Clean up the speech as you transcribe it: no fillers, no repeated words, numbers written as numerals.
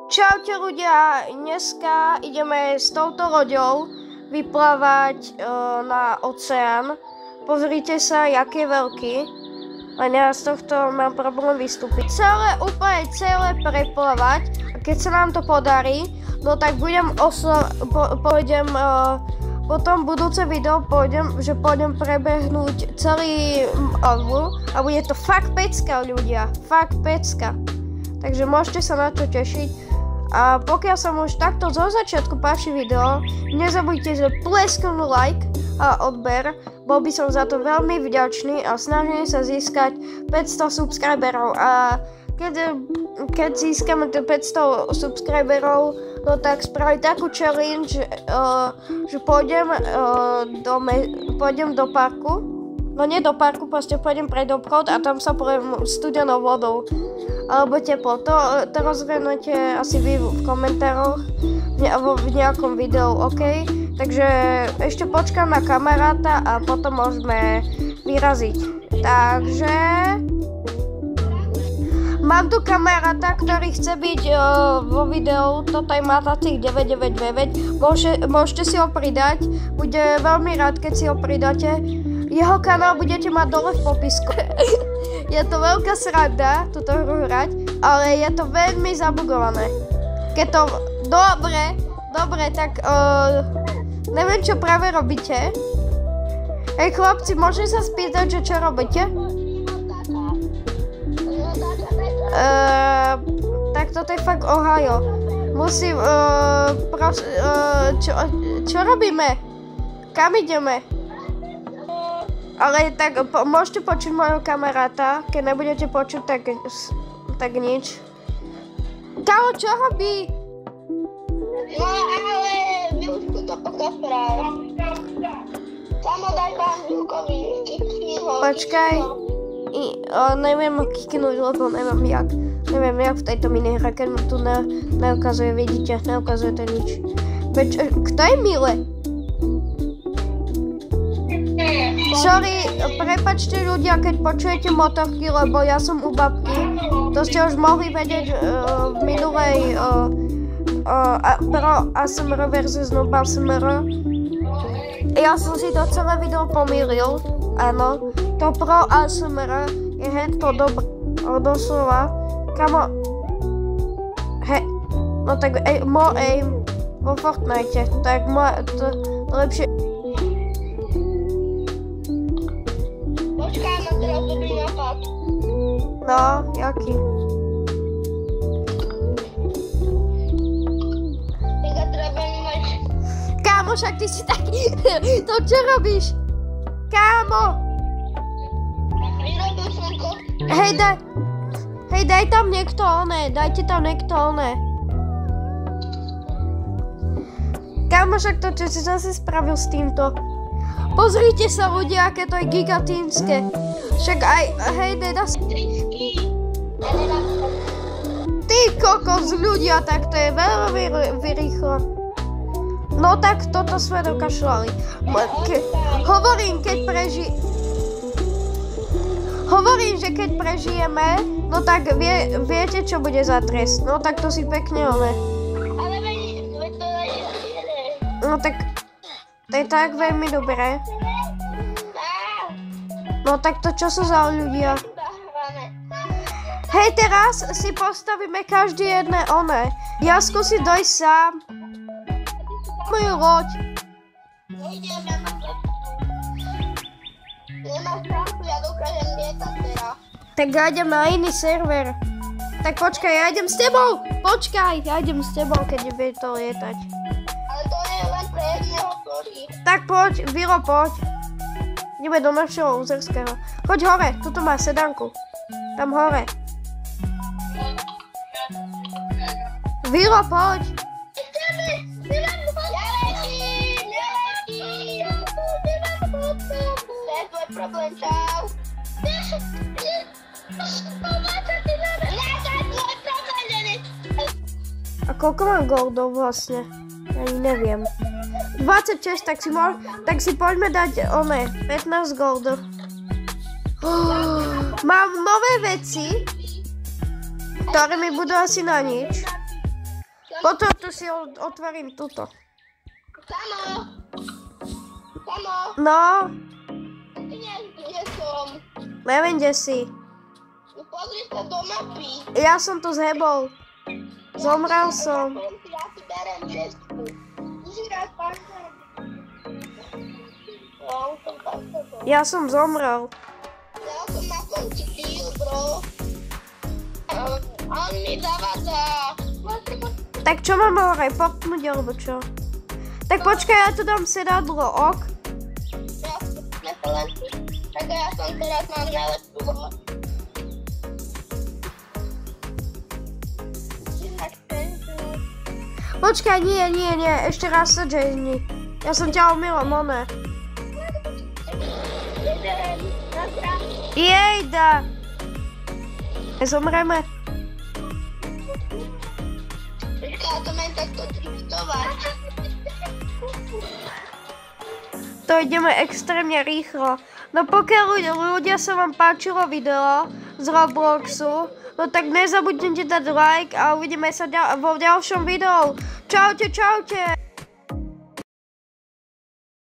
Čaute ľudia, dneska ideme s touto loďou vyplávať na oceán. Pozrite sa, jaký je veľký. Len ja z tohto mám problém vystúpiť. Úplne celé preplávať. A keď sa nám to podarí, no tak potom budúce video že pôjdem prebehnúť celý Orlu a bude to fakt pecka, ľudia. Fakt pecka. Takže môžete sa na to tešiť. A pokiaľ sa mu už takto zo začiatku páči video, nezabudnite plesknúť like a odber. Bol by som za to veľmi vďačný a snažím sa získať 500 subscriberov. A keď získame 500 subscriberov, no tak spraviť takú challenge, že pôjdem do parku. No nie do parku, proste pôjdem pred obchod a tam sa pôjdem studenou vodou. Alebo teplo. To rozhodnete asi vy v komentároch v nejakom videu, OK? Takže ešte počkám na kamaráta a potom môžeme vyraziť. Takže mám tu kamaráta, ktorý chce byť vo videu. Toto je Matacik 999. Môžete si ho pridať. Bude veľmi rád, keď si ho pridáte. Jeho kanál budete mať dole v popisku. Je to veľká sranda túto hru hrať, ale je to veľmi zabugované. Keď to... Dobre, tak... neviem, čo práve robíte. Hej chlapci, môžem sa spýtať, že čo robíte? Tak toto je fakt Ohio. Musím... čo robíme? Kam ideme? Ale tak môžete počuť môjho kamaráta, keď nebudete počuť, tak nič. Kámo, čo robí? No ale Vilku to pokazal. Samo daj vám Vilkovi kiknúť. Počkaj. Neviem ho kiknúť, lebo neviem jak v tejto minihre, keď mu tu neukazuje, vidíte, neukazuje to nič. Kto je Mile? Sorry, prepáčte ľudia, keď počujete motorky, lebo ja som u babky. To ste už mohli vedieť v minulej Pro ASMR versus Noob ASMR. Ja som si to celé video pomýlil. Áno, to Pro ASMR je to dobré. Doslova. Kamo. No tak aim vo Fortnite. Tak to lepšie. Počkaj, mám teraz dobrý nápad. No, jaký? Ja treba mať... Kámo, však ty si taký... To čo robíš? Kámo! Vyrobil som ko... Hej, daj tam niekto oné. Dajte tam niekto oné. Kámo, však to čo si zase spravil s týmto? Pozrite sa ľudia, aké to je gigantínske. Však aj, daj Ty kokos ľudia, tak to je veľmi rýchlo. No tak toto sme dokašľali. Hovorím, že keď prežijeme, no tak viete, čo bude za trest. No tak to si pekne Ale veď to je... No tak... To je tak veľmi dobré. No tak to čo sú za ľudia? Hej, teraz si postavíme každý jedné oné. Ja skúsim dojsť sám. Moju loď. Nejdem, ja mám loď. Nemám stránku, ja dokážem lietať teraz. Tak ja idem na iný server. Tak počkaj, ja idem s tebou. Počkaj, ja idem s tebou, keď bude to lietať. Ale to je len pre jedného, ktorý. Tak poď, Vilo, poď. Ideme do našeho uzerského. Choď hore, tuto má sedanku. Tam hore. Vilo, poď. To je tvoj problém, čau. A koľko mám goldov vlastne? Ani neviem. 26, tak si poďme dať 15 goldov. Mám nové veci, ktoré mi budú asi na nič. Potom tu si otvorím túto. Samo. No, Ty nevieš, kde som. neviem, kde si. No pozri sa do mapy. Ja som tu zhebol. Zomrel som. Ja si berem čestku. Užírať páčka. Ja som zomrel. Ja som na konci kill, bro. On mi zavádza. Tak čo mám hore, popnúť alebo čo? Tak počkaj, ja tu dám sedadlo, ok? Tak ja som teraz mám najlepšiu loď. Počkaj, nie, ešte raz sa Jasni. Ja som ťa omylom, one. Jejda! Zomreme. Počkaj, to mám takto driftovať. To ideme extrémne rýchlo. No pokiaľ ľudia sa vám páčilo video z Robloxu, no tak nezabudnite dať like a uvidíme sa vo ďalšom videu. Čaute.